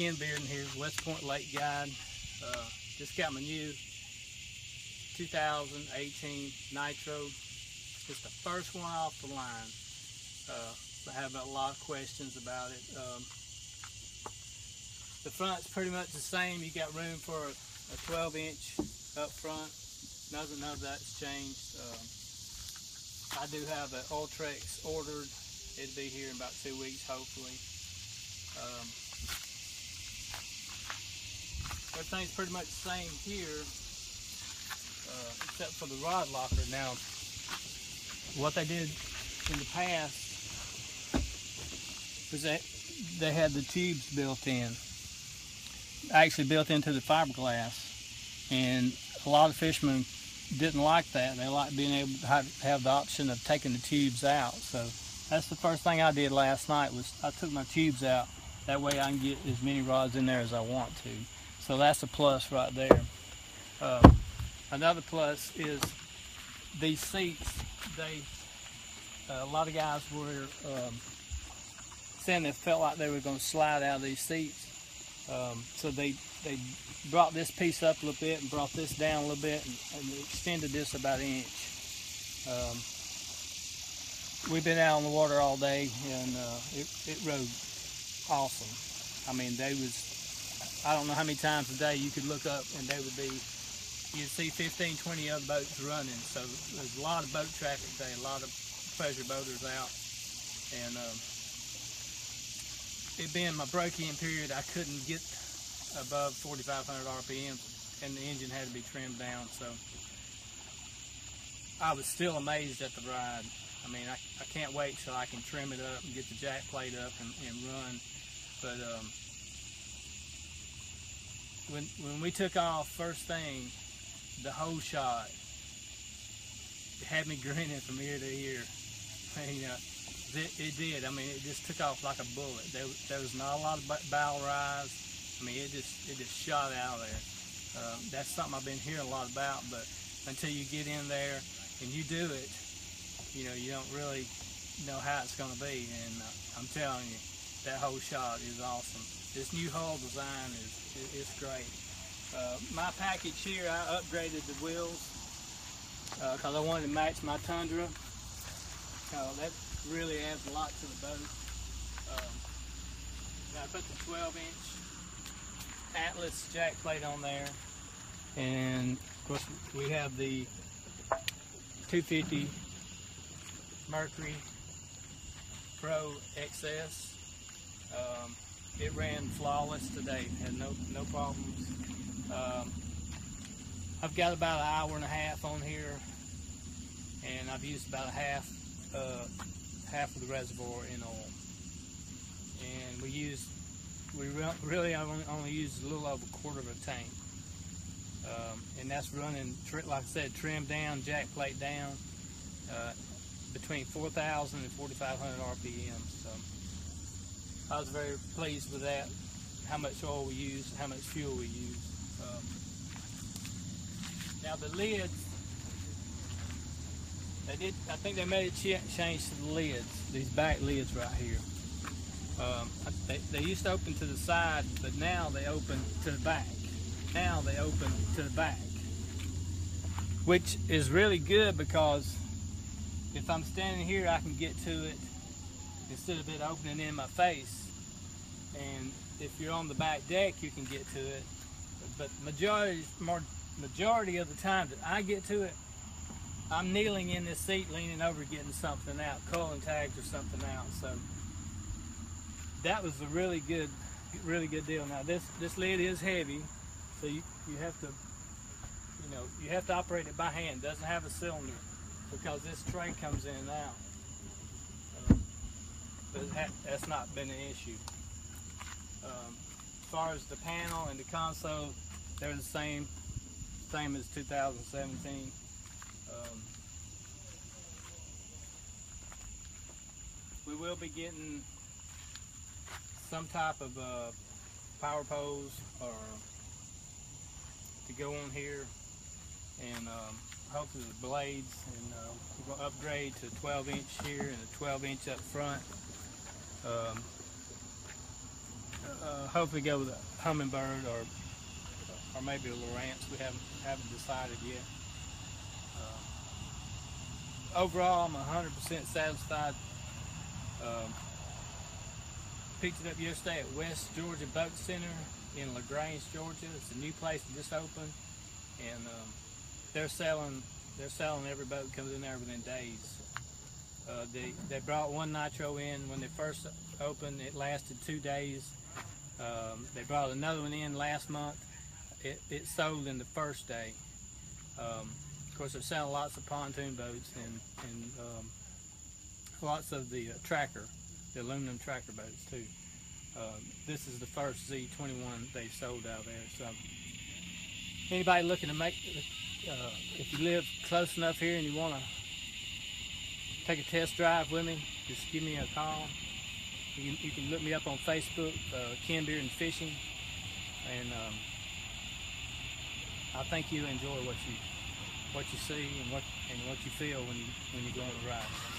again, Bearden here, West Point Lake Guide. Just got my new 2018 Nitro. It's the first one off the line. I have a lot of questions about it. The front's pretty much the same. You got room for a 12-inch up front. None of that's changed. I do have an Ultrex ordered. It'll be here in about 2 weeks, hopefully. Everything's pretty much the same here, except for the rod locker. Now, what they did in the past was they had the tubes built in, actually built into the fiberglass, and a lot of fishermen didn't like that. They liked being able to have the option of taking the tubes out. So that's the first thing I did last night, was I took my tubes out. That way I can get as many rods in there as I want to. So that's a plus right there. Another plus is these seats. A lot of guys were saying they felt like they were going to slide out of these seats. So they brought this piece up a little bit and brought this down a little bit and extended this about an inch. We've been out on the water all day, and it rode awesome. I mean, I don't know how many times a day you could look up and you'd see 15, 20 other boats running. So there's a lot of boat traffic today, a lot of pleasure boaters out. And it being my break-in period, I couldn't get above 4,500 RPM, and the engine had to be trimmed down. So I was still amazed at the ride. I mean, I can't wait till I can trim it up and get the jack plate up and run. But when we took off first thing, the whole shot, it had me grinning from ear to ear. And, it did. I mean, it just took off like a bullet. There was not a lot of bow rise. I mean, it just shot out of there. That's something I've been hearing a lot about, but until you get in there and you do it, you don't really know how it's going to be. And I'm telling you, that whole shot is awesome. This new hull design is great. My package here, I upgraded the wheels because I wanted to match my Tundra. That really adds a lot to the boat. I put the 12-inch Atlas jack plate on there, and of course we have the 250 Mercury Pro XS. It ran flawless today, had no problems. I've got about an hour and a half on here, and I've used about half of the reservoir in oil. And we really only used a little over a quarter of a tank. And that's running, like I said, trim down, jack plate down, between 4,000 and 4,500 RPM. So I was very pleased with that, how much oil we used, how much fuel we used. Now the lids, I think they made a change to the lids, these back lids right here. They used to open to the side, but now they open to the back. Which is really good, because if I'm standing here, I can get to it instead of it opening in my face. And if you're on the back deck, you can get to it. But majority of the time that I get to it, I'm kneeling in this seat, leaning over, getting something out, culling tags or something out. So that was a really good deal. Now this lid is heavy, so you have to, you have to operate it by hand. It doesn't have a cylinder, because this tray comes in and out. But that's not been an issue. As far as the panel and the console, they're the same as 2017. We will be getting some type of power poles to go on here, and hopefully the blades, and we're going to upgrade to 12-inch here and a 12-inch up front. hopefully go with a Hummingbird or maybe a Lowrance. We haven't decided yet. Overall, I'm 100% satisfied. Picked it up yesterday at West Georgia Boat Center in LaGrange, Georgia. It's a new place that just opened, and they're selling every boat that comes in there within days. They brought one Nitro in when they first opened. It lasted 2 days. They brought another one in last month. It sold in the first day. Of course, they're selling lots of pontoon boats and lots of the the aluminum tracker boats too. This is the first Z21 they've sold out there. So anybody looking to make, if you live close enough here and you want to take a test drive with me, just give me a call. You can look me up on Facebook, Ken Bearden Fishing, and I think you'll enjoy what you see and what you feel when you go on the ride.